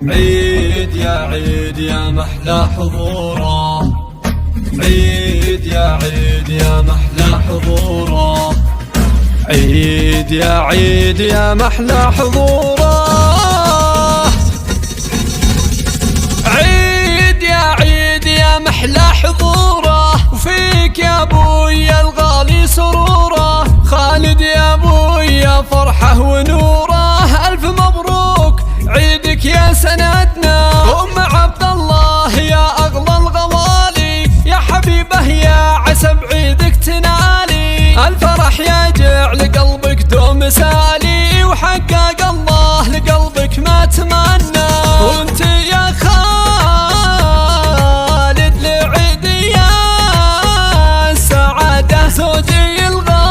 عيد يا عيد يا محلى حضوره، عيد يا عيد يا محلى حضوره، عيد يا عيد يا محلى حضوره، عيد يا عيد يا محلى حضوره، وفيك يا ابويا الغالي سروره، خالد يا ابويا فرحه ونوره، الف مبروك عيدك يا سندنا، ام عبد الله يا اغلى الغوالي، يا حبيبه يا عسى بعيدك تنالي، الفرح يجع لقلبك دوم سالي، وحقق الله لقلبك ما تمنى، وانت يا خالد لعيدي يا السعاده، زوجي الغالي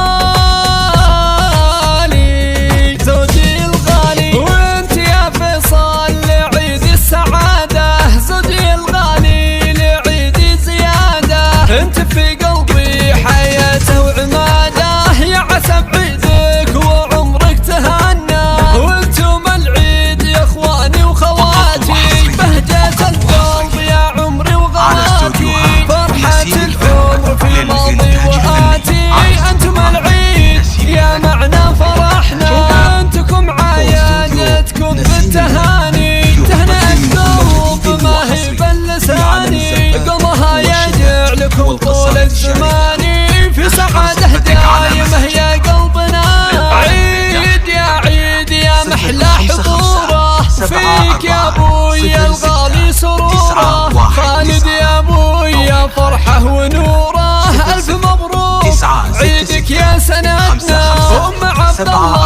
زوجي الغالي، وانت يا فيصل لعيد السعاده، زوجي الغالي لعيدي زياده، انت في قلبي حياته وعماده، يا عسى بعيدك وعمرك تهنى، وانتم العيد يا اخواني وخواتي، بهجة القلب يا عمري وغواتي، فرحة العمر في ماضي وآتي، انتم العيد يا معنى فرحنا، انتكم عايدتكم بالتهاني، تهنئة القلب ما هي باللساني، قلبها يجع لكم طول الزمان، في سعادة دايمة يا قلبنا، عيد يا عيد يا محلى حضوره، فيك يا ابويا الغالي سروره، خالد يا ابويا فرحه ونوره، الف مبروك عيدك يا سندنا، ام عبد الله